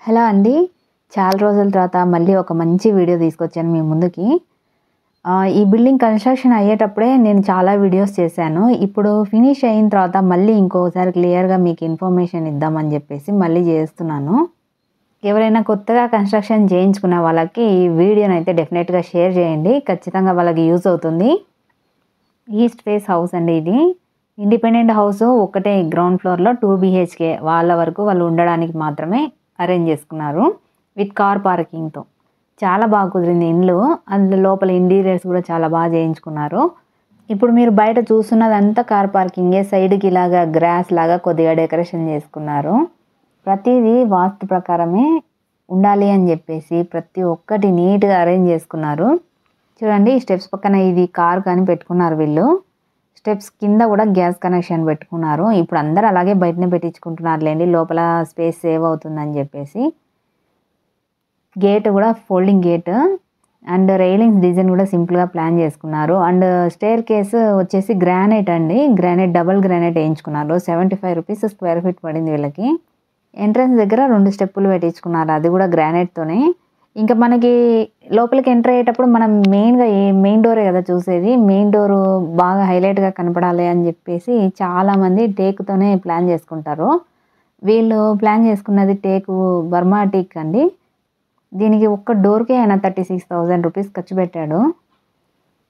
Hello అండి. చాలా రోజుల తర్వాత మళ్ళీ ఒక మంచి వీడియో తీసుకొచ్చాను మీ ముందుకి. ఈ బిల్డింగ్ కన్‌స్ట్రక్షన్ అయ్యేటప్పుడే నేను చాలా వీడియోస్ చేశాను. ఇప్పుడు ఫినిష్ అయిన తర్వాత మళ్ళీ ఇంకోసారి క్లియర్‌గా మీకు ఇన్ఫర్మేషన్ ఇద్దామని చెప్పేసి మళ్ళీ చేస్తున్నాను. ఎవరైనా కొత్తగా కన్‌స్ట్రక్షన్ చేయించుకున్న వాళ్ళకి ఈ వీడియోనైతే డెఫినెట్‌గా షేర్ చేయండి. ఖచ్చితంగా వాళ్ళకి యూజ్ అవుతుంది. ఈస్ట్ ఫేస్ హౌస్ అండి ఇది. ఇండిపెండెంట్ హౌసు ఒక్కటే గ్రౌండ్ ఫ్లోర్‌లో 2 బీహెచ్‌కే వాళ్ళ వరకు వాళ్ళు ఉండడానికి మాత్రమే అరేంజ్ చేసుకున్నారు. విత్ కార్ పార్కింగ్‌తో. చాలా బాగా కుదిరింది ఇల్లు. అందులో లోపల ఇంటీరియర్స్ కూడా చాలా బాగా చేయించుకున్నారు. ఇప్పుడు మీరు బయట చూస్తున్నదంతా కార్ పార్కింగే. సైడ్‌కి ఇలాగా గ్రాస్ లాగా కొద్దిగా డెకరేషన్ చేసుకున్నారు. ప్రతీదీ వాస్తు ప్రకారమే ఉండాలి అని చెప్పేసి ప్రతి ఒక్కటి నీట్‌గా అరేంజ్ చేసుకున్నారు. చూడండి స్టెప్స్ పక్కన ఇది కార్ కానీ పెట్టుకున్నారు వీళ్ళు. స్టెప్స్ కింద కూడా గ్యాస్ కనెక్షన్ పెట్టుకున్నారు. ఇప్పుడు అందరూ అలాగే బయటనే పెట్టించుకుంటున్నారులేండి. లోపల స్పేస్ సేవ్ అవుతుందని చెప్పేసి. గేట్ కూడా folding gate and railings design కూడా సింపుల్‌గా ప్లాన్ చేసుకున్నారు. అండ్ స్టేర్ కేస్ వచ్చేసి గ్రానైట్ అండి. గ్రానైట్ డబుల్ గ్రానైట్ వేయించుకున్నారు. ₹75 స్క్వేర్ ఫీట్ పడింది వీళ్ళకి. ఎంట్రన్స్ దగ్గర 2 స్టెప్పులు పెట్టించుకున్నారు. అది కూడా గ్రానైట్‌తోనే. ఇంకా మనకి లోపలికి ఎంటర్ అయ్యేటప్పుడు మనం మెయిన్‌గా మెయిన్ డోరే కదా చూసేది. మెయిన్ డోరు బాగా హైలైట్‌గా కనపడాలి అని చెప్పేసి చాలామంది టేకుతోనే ప్లాన్ చేసుకుంటారు. వీళ్ళు ప్లాన్ చేసుకున్నది టేకు బర్మా టేక్ అండి. దీనికి ఒక్క డోర్‌కే ఆయన ₹36,000 ఖర్చు పెట్టాడు.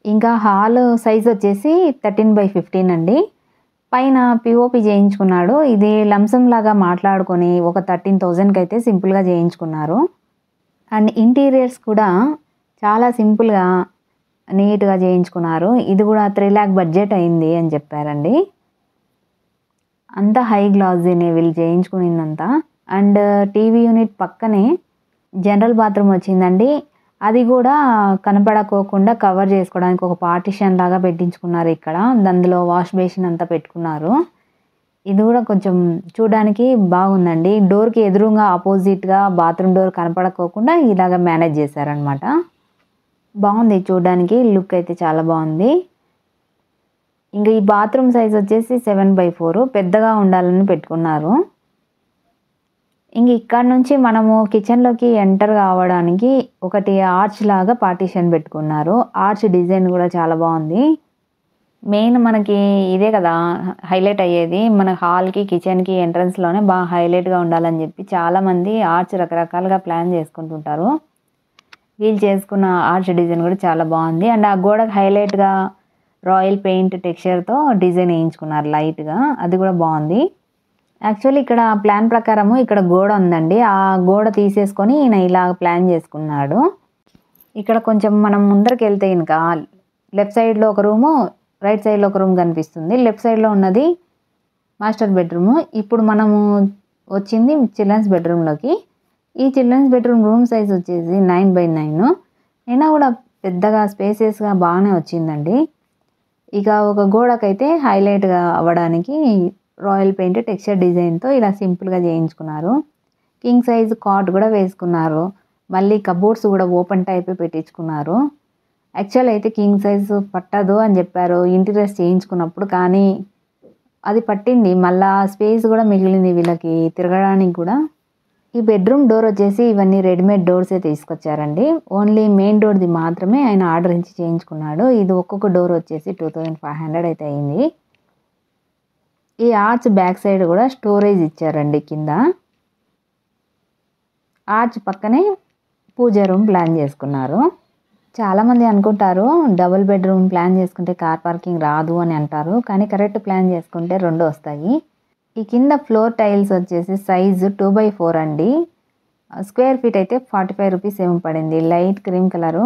ఇంకా హాల్ సైజ్ వచ్చేసి 13/15 అండి. పైన పీఓపీ చేయించుకున్నాడు. ఇది లంసమ్ లాగా మాట్లాడుకొని ఒక 13,000కి అయితే సింపుల్‌గా చేయించుకున్నారు. అండ్ ఇంటీరియర్స్ కూడా చాలా సింపుల్‌గా నీట్‌గా చేయించుకున్నారు. ఇది కూడా 3,00,000 బడ్జెట్ అయింది అని చెప్పారండి. అంతా హై గ్లాసీనే వీళ్ళు చేయించుకునిందంతా. అండ్ టీవీ యూనిట్ పక్కనే జనరల్ బాత్రూమ్ వచ్చిందండి. అది కూడా కనపడకోకుండా కవర్ చేసుకోవడానికి ఒక పార్టిషన్ లాగా పెట్టించుకున్నారు ఇక్కడ. అందులో వాష్ బేసిన్ అంతా పెట్టుకున్నారు. ఇది కూడా కొంచెం చూడడానికి బాగుందండి. డోర్‌కి ఎదురుంగా ఆపోజిట్‌గా బాత్రూమ్ డోర్ కనపడకోకుండా ఇలాగ మేనేజ్ చేశారనమాట. బాగుంది చూడడానికి. లుక్ అయితే చాలా బాగుంది. ఇంక ఈ బాత్రూమ్ సైజ్ వచ్చేసి 7/4 పెద్దగా ఉండాలని పెట్టుకున్నారు. ఇంక ఇక్కడ నుంచి మనము కిచెన్‌లోకి ఎంటర్ కావడానికి ఒకటి ఆర్చ్ లాగా పార్టిషన్ పెట్టుకున్నారు. ఆర్చ్ డిజైన్ కూడా చాలా బాగుంది. మెయిన్ మనకి ఇదే కదా హైలైట్ అయ్యేది. మన హాల్‌కి, కిచెన్‌కి ఎంట్రన్స్‌లోనే బాగా హైలైట్‌గా ఉండాలని చెప్పి చాలామంది ఆర్చ్ రకరకాలుగా ప్లాన్ చేసుకుంటుంటారు. వీళ్ళు చేసుకున్న ఆర్చ్ డిజైన్ కూడా చాలా బాగుంది. అండ్ ఆ గోడకు హైలైట్‌గా రాయల్ పెయింట్ టెక్స్చర్‌తో డిజైన్ వేయించుకున్నారు లైట్‌గా. అది కూడా బాగుంది. యాక్చువల్లీ ఇక్కడ ప్లాన్ ప్రకారము ఇక్కడ గోడ ఉందండి. ఆ గోడ తీసేసుకొని ఈయన ఇలా ప్లాన్ చేసుకున్నాడు. ఇక్కడ కొంచెం మనం ముందరకెళ్తే గనుక లెఫ్ట్ సైడ్‌లో ఒక రూము, రైట్ సైడ్‌లో ఒక రూమ్ కనిపిస్తుంది. లెఫ్ట్ సైడ్‌లో ఉన్నది మాస్టర్ బెడ్‌రూము. ఇప్పుడు మనము వచ్చింది చిల్డ్రన్స్ బెడ్‌రూమ్‌లోకి. ఈ చిల్డ్రన్స్ బెడ్‌రూమ్ రూమ్ సైజ్ వచ్చేసి 9/9 అయినా కూడా పెద్దగా స్పేసియస్‌గా బాగానే వచ్చిందండి. ఇక ఒక గోడకైతే హైలైట్‌గా అవ్వడానికి రాయల్ పెయింట్ టెక్స్చర్ డిజైన్‌తో ఇలా సింపుల్‌గా చేయించుకున్నారు. కింగ్ సైజ్ కాట్ కూడా వేసుకున్నారు. మళ్ళీ కబోర్డ్స్ కూడా ఓపెన్ టైపే పెట్టించుకున్నారు. యాక్చువల్ అయితే కింగ్ సైజ్ పట్టదు అని చెప్పారు ఇంటీరియర్స్ చేయించుకున్నప్పుడు. కానీ అది పట్టింది. మళ్ళా స్పేస్ కూడా మిగిలింది వీళ్ళకి తిరగడానికి కూడా. ఈ బెడ్రూమ్ డోర్ వచ్చేసి ఇవన్నీ రెడీమేడ్ డోర్సే తీసుకొచ్చారండి. ఓన్లీ మెయిన్ డోర్‌ది మాత్రమే ఆయన ఆర్డర్ ఇచ్చి చేయించుకున్నాడు. ఇది ఒక్కొక్క డోర్ వచ్చేసి 2,500 అయితే అయింది. ఈ ఆర్చ్ బ్యాక్ సైడ్ కూడా స్టోరేజ్ ఇచ్చారండి కింద. ఆర్చ్ పక్కనే పూజ రూమ్ ప్లాన్ చేసుకున్నారు. చాలామంది అనుకుంటారు డబుల్ బెడ్రూమ్ ప్లాన్ చేసుకుంటే కార్ పార్కింగ్ రాదు అని అంటారు. కానీ కరెక్ట్ ప్లాన్ చేసుకుంటే 2 వస్తాయి. ఈ కింద ఫ్లోర్ టైల్స్ వచ్చేసి సైజు 2/4 అండి. స్క్వేర్ ఫీట్ అయితే ₹45 ఏమో పడింది. Light cream colour.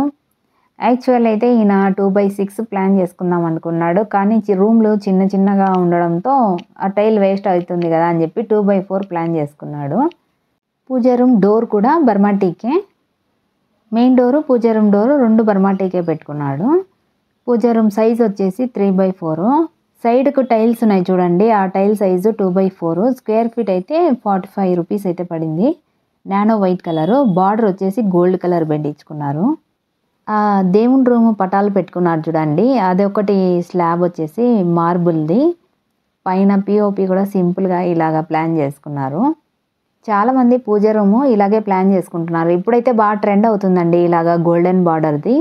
యాక్చువల్ అయితే ఈయన 2/6 ప్లాన్ చేసుకుందాం అనుకున్నాడు. కానీ రూమ్‌లు చిన్న చిన్నగా ఉండడంతో ఆ టైల్ వేస్ట్ అవుతుంది కదా అని చెప్పి 2/4 ప్లాన్ చేసుకున్నాడు. పూజ రూమ్ డోర్ కూడా బర్మా టీకే. మెయిన్ డోరు, పూజ రూమ్ డోరు 2 బర్మా టీకే పెట్టుకున్నాడు. పూజ రూమ్ సైజ్ వచ్చేసి 3/4. సైడ్‌కు టైల్స్ ఉన్నాయి చూడండి. ఆ టైల్ సైజు 2/4 స్క్వేర్ ఫీట్ అయితే ₹45 అయితే పడింది. Nano white colour. బార్డర్ వచ్చేసి గోల్డ్ కలర్ పెట్టించుకున్నారు. దేవుని రూము పటాలు పెట్టుకున్నారు చూడండి. అదొకటి స్లాబ్ వచ్చేసి మార్బుల్‌ది. పైన పీఓపీ కూడా సింపుల్‌గా ఇలాగ ప్లాన్ చేసుకున్నారు. చాలామంది పూజ రూము ఇలాగే ప్లాన్ చేసుకుంటున్నారు. ఇప్పుడైతే బాగా ట్రెండ్ అవుతుందండి ఇలాగా గోల్డెన్ బార్డర్ది.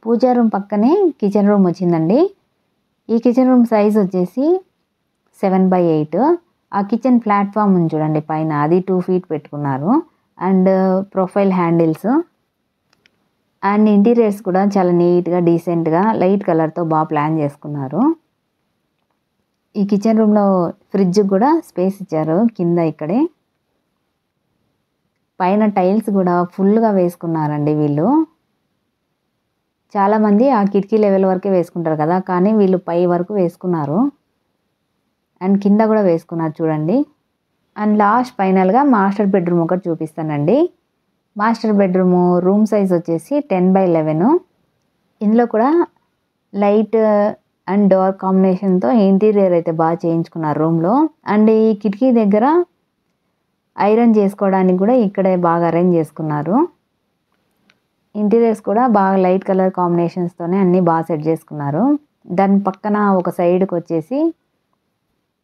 పూజా రూమ్ పక్కనే కిచెన్ రూమ్ వచ్చిందండి. ఈ కిచెన్ రూమ్ సైజ్ వచ్చేసి 7/8. ఆ కిచెన్ ప్లాట్ఫామ్ ఉంది చూడండి పైన, అది 2 feet పెట్టుకున్నారు. And profile handles and interiors కూడా చాలా నీట్గా డీసెంట్గా లైట్ కలర్తో బాగా ప్లాన్ చేసుకున్నారు. ఈ కిచెన్ రూమ్లో ఫ్రిడ్జ్ కూడా స్పేస్ ఇచ్చారు కింద ఇక్కడే. పైన టైల్స్ కూడా ఫుల్గా వేసుకున్నారండి వీళ్ళు. చాలామంది ఆ కిటికీ లెవెల్ వరకే వేసుకుంటారు కదా, కానీ వీళ్ళు పై వరకు వేసుకున్నారు. అండ్ కింద కూడా వేసుకున్నారు చూడండి. అండ్ లాస్ట్ ఫైనల్గా మాస్టర్ బెడ్రూమ్ ఒకటి చూపిస్తానండి. మాస్టర్ బెడ్రూము రూమ్ సైజ్ వచ్చేసి 10/11. ఇందులో కూడా లైట్ అండ్ డార్క్ కాంబినేషన్తో ఇంటీరియర్ అయితే బాగా చేయించుకున్నారు రూమ్లో. అండ్ ఈ కిటికీ దగ్గర ఐరన్ చేసుకోవడానికి కూడా ఇక్కడే బాగా అరేంజ్ చేసుకున్నారు. ఇంటీరియర్స్ కూడా బాగా లైట్ కలర్ కాంబినేషన్స్తోనే అన్నీ బాగా సెట్ చేసుకున్నారు. దాని పక్కన ఒక సైడ్కి వచ్చేసి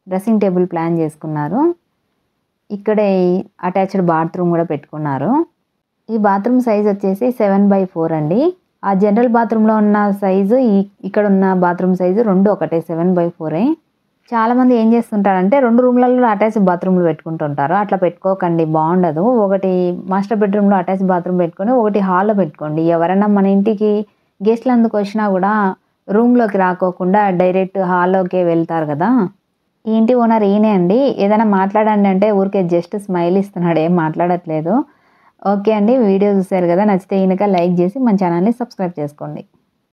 డ్రెస్సింగ్ టేబుల్ ప్లాన్ చేసుకున్నారు. ఇక్కడే అటాచ్డ్ బాత్రూమ్ కూడా పెట్టుకున్నారు. ఈ బాత్రూమ్ సైజ్ వచ్చేసి 7/4 అండి. ఆ జనరల్ బాత్రూంలో ఉన్న సైజు ఇక్కడ ఉన్న బాత్రూమ్ సైజు రెండు ఒకటే, 7/4. చాలామంది ఏం చేస్తుంటారంటే 2 రూమ్లలో అటాచ్ బాత్రూమ్లు పెట్టుకుంటుంటారు. అట్లా పెట్టుకోకండి, బాగుండదు. ఒకటి మాస్టర్ బెడ్రూమ్లో అటాచ్ బాత్రూమ్ పెట్టుకొని ఒకటి హాల్లో పెట్టుకోండి. ఎవరైనా మన ఇంటికి గెస్ట్లు అందుకు వచ్చినా కూడా రూమ్లోకి రాకోకుండా డైరెక్ట్ హాల్లోకే వెళ్తారు కదా. ఈ ఇంటి ఓనర్ ఈయనే అండి. ఏదైనా మాట్లాడండి అంటే ఊరికే జస్ట్ స్మైల్ ఇస్తున్నాడు, ఏం మాట్లాడట్లేదు. ఓకే అండి, వీడియో చూసారు కదా, నచ్చితే ఈయనక లైక్ చేసి మన ఛానల్ని సబ్స్క్రైబ్ చేసుకోండి.